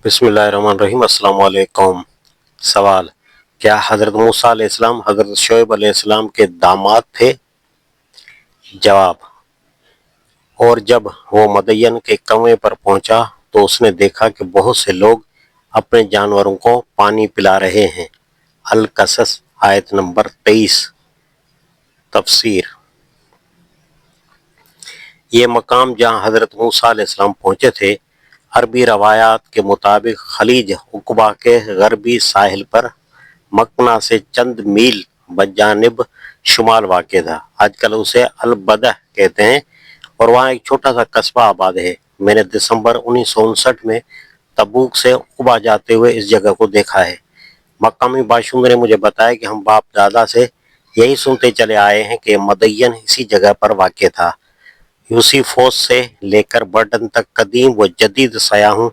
बिस्मिल्लाहिर्रहमानिर्रहीम। अस्सलाम वालेकुम। सवाल: क्या हज़रत मूसा अलैहिस्सलाम हज़रत शुएब अलैहिस्सलाम के दामाद थे? जवाब: और जब वो मदयन के कुएं पर पहुंचा तो उसने देखा कि बहुत से लोग अपने जानवरों को पानी पिला रहे हैं। अल-कसस आयत नंबर 23। तफसीर: ये मकाम जहां हज़रत मूसा अलैहिस्सलाम पहुंचे थे, अरबी रवायात के मुताबिक खलीज उक़बा के गरबी साहिल पर मक्ना से चंद मील बजानिब शुमाल वाक़ था। आजकल उसे अल-बदह कहते हैं और वहाँ एक छोटा सा कस्बा आबाद है। मैंने दिसंबर 1959 में तबूक से उक़बा जाते हुए इस जगह को देखा है। मकामी बाशिंदों ने मुझे बताया कि हम बाप दादा से यही सुनते चले आए हैं कि मदयन इसी जगह पर वाक़ था। यूसीफोस से लेकर बर्टन तक कदीम व जदीद सयाहों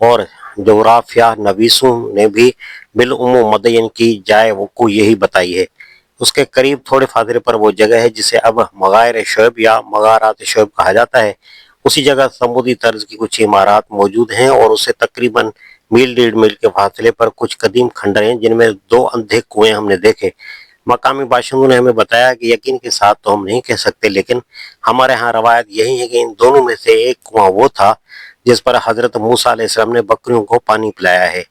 और जोग्राफिया नवीसों ने भी बिलउमूम मदयन की जाए वक़ू यही बताई है। उसके करीब थोड़े फासले पर वो जगह है जिसे अब मगार शुएब या मगारात शुएब कहा जाता है। उसी जगह समुद्री तर्ज की कुछ इमारत मौजूद हैं और उससे तकरीबन मील 1.5 मील के फासले पर कुछ कदीम खंडर हैं जिनमें 2 अंधे कुएं हमने देखे। मकामी बाशिंदों ने हमें बताया कि यकीन के साथ तो हम नहीं कह सकते, लेकिन हमारे यहाँ रवायत यही है कि इन दोनों में से एक कुआं वो था जिस पर हज़रत मूसा अलैहिस्सलाम ने बकरियों को पानी पिलाया है।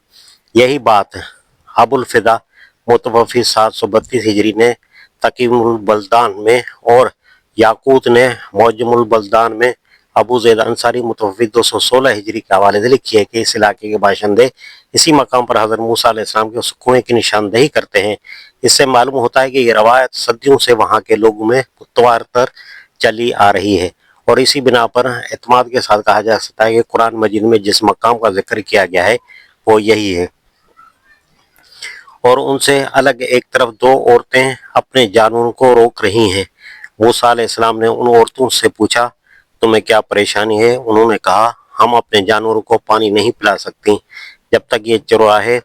यही बात अबुल फिदा मुतवफ़ी 732 हिजरी ने तकीमुल बल्दान में और याकूत ने मौजमुल बल्दान में अबू ज़ैद अंसारी मुतवफ़ी 216 हिजरी के हवाले से लिखी है कि इस इलाके के बाशिंदे इसी मकाम पर हज़रत मूसा अलैहिस्सलाम के उस कुएं की निशानदेही करते हैं। इससे मालूम होता है कि ये रवायत सदियों से वहाँ के लोगों में मुतवातर चली आ रही है और इसी बिना पर एतमाद के साथ कहा जा सकता है कि कुरान मजीद में जिस मकाम का जिक्र किया गया है वो यही है। और उनसे अलग एक तरफ 2 औरतें अपने जानवरों को रोक रही हैं। मूसा अलैहिस्सलाम ने उन औरतों से पूछा, तुम्हें क्या परेशानी है? उन्होंने कहा, हम अपने जानवरों को पानी नहीं पिला सकती जब तक ये चरवाहे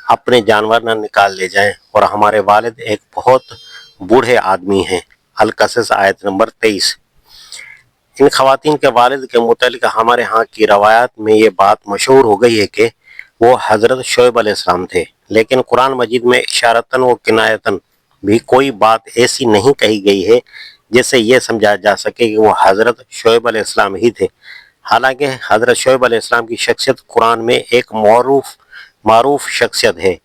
अपने जानवर न निकाल ले जाएं और हमारे वालिद एक बहुत बूढ़े आदमी हैं। अल-कसस आयत नंबर 23। इन खवातीन के वालिद के मुतालिक हमारे यहाँ की रवायत में ये बात मशहूर हो गई है कि वो हज़रत शुएब अलैहिस्सलाम थे, लेकिन कुरान मजीद में इशारतन व किनायतन भी कोई बात ऐसी नहीं कही गई है जिससे ये समझा जा सके कि वो हज़रत शुएब अलैहिस्सलाम ही थे। हालांकि हज़रत शुएब अलैहिस्सलाम की शख्सियत कुरान में एक मारूफ शख्सियत है।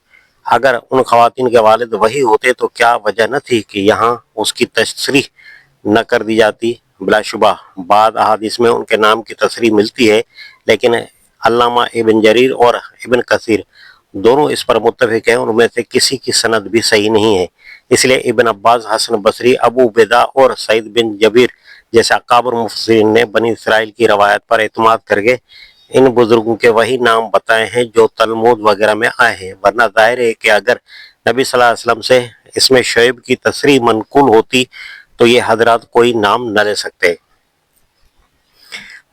अगर उन खवातीन के वालिद वही होते तो क्या वजह न थी कि यहाँ उसकी तशरीह न कर दी जाती। बिलाशुबा बाद अहादीस में उनके नाम की तशरीह मिलती है, लेकिन अल्लामा इब्न जरीर और इब्न कसीर दोनों इस पर मुत्तफिक हैं। उनमें से किसी की सनद भी सही नहीं है। इसलिए इब्न अब्बास, हसन बसरी, अबू उबैदा और सईद बिन जबीर जैसे अकाबर मुफस्सिरीन ने बनी इसराइल की रवायत पर एतमाद करके इन बुजुर्गों के वही नाम बताए हैं जो तलमूद वगैरह में आए हैं, वरना जाहिर है कि अगर नबी सल्लल्लाहु अलैहि वसल्लम से इसमें शुएब की तशरीह मनकुल होती तो ये हजरात कोई नाम न ले सकते।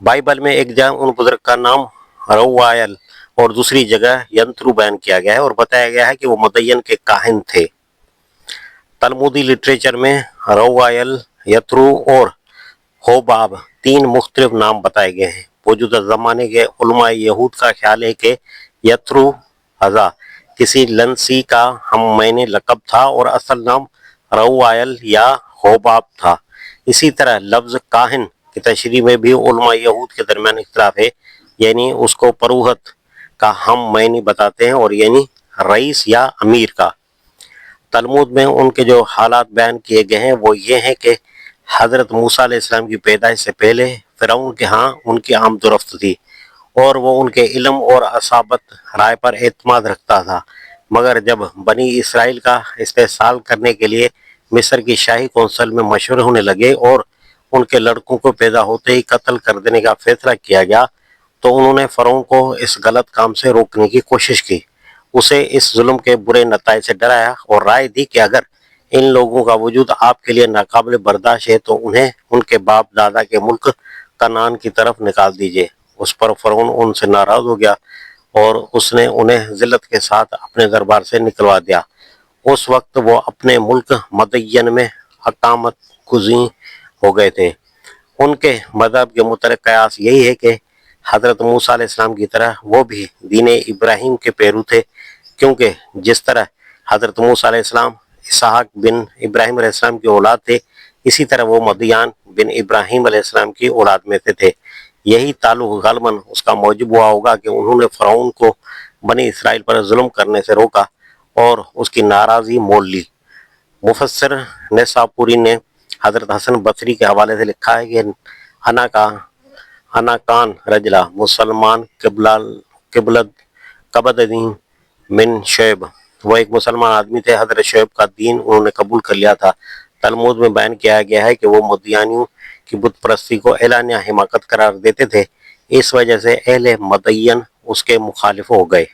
बाइबल में एक जगह उन बुजुर्ग का नाम रवायल और दूसरी जगह यंत्रू बयान किया गया है और बताया गया है कि वो मदयन के काहिन थे। तलमुदी लिटरेचर में रवायल, यत्रू और होबाब 3 मुख्तलिफ नाम बताए गए हैं। मौजूदा ज़माने के उलमा यहूद का ख्याल है कि यत्रू हज़ा किसी लंसी का हम मैंने लक़ब था और असल नाम रवायल या होबाब था। इसी तरह लफ्ज़ काहिन की तशरीह में भी उलमा यहूद के दरमियान इख्तिलाफ है, यानी उसको परूहत का हम मैंने बताते हैं और यानी रईस या अमीर का। तलमुद में उनके जो हालात बयान किए गए हैं वो ये हैं कि हज़रत मूसा अलैहिस्सलाम की पैदाइश से पहले फ़िरौन के यहाँ उनकी आमदोरफ्त थी और वो उनके इल्म और असाबत राय पर एतमाद रखता था, मगर जब बनी इसराइल का इस्तेहसाल करने के लिए मिस्र की शाही कौंसल में मशवरे होने लगे और उनके लड़कों को पैदा होते ही कत्ल कर देने का फैसला किया गया तो उन्होंने फ़िरौन को इस गलत काम से रोकने की कोशिश की। उसे इस जुल्म के बुरे नताइज से डराया और राय दी कि अगर इन लोगों का वजूद आपके लिए नाकाबिल बर्दाश्त है तो उन्हें उनके बाप दादा के मुल्क कनान की तरफ निकाल दीजिए। उस पर फ़िरौन उनसे नाराज़ हो गया और उसने उन्हें ज़िल्लत के साथ अपने दरबार से निकलवा दिया। उस वक्त वो अपने मुल्क मदयन में अकामत गुज़ीं हो गए थे। उनके मज़हब के मुताबिक कयास यही है कि حضرت موسیٰ علیہ السلام کی طرح وہ بھی دین ابراہیم کے پیرو تھے، کیونکہ جس طرح حضرت موسیٰ علیہ السلام اسحاق بن ابراہیم علیہ السلام کی اولاد تھے، اسی طرح وہ مدیان بن ابراہیم علیہ السلام کی اولاد میں سے تھے۔ یہی تعلق غالباً اس کا موجب ہوا ہوگا کہ انہوں نے فرعون کو بنی اسرائیل پر ظلم کرنے سے روکا اور اس کی ناراضی مول لی۔ مفسر نیساپوری نے حضرت حسن بصری کے حوالے سے لکھا ہے کہ انا کان رجلا مسلمان قبل دین من شعیب، وہ ایک مسلمان آدمی تھے، حضرت شعیب کا دین انہوں نے قبول کر لیا تھا۔ تلمود میں بیان کیا گیا ہے کہ وہ مدیانیوں کی بت پرستی کو اعلانیہ حماقت قرار دیتے تھے، اس وجہ سے اہل مدین اس کے مخالف ہو گئے۔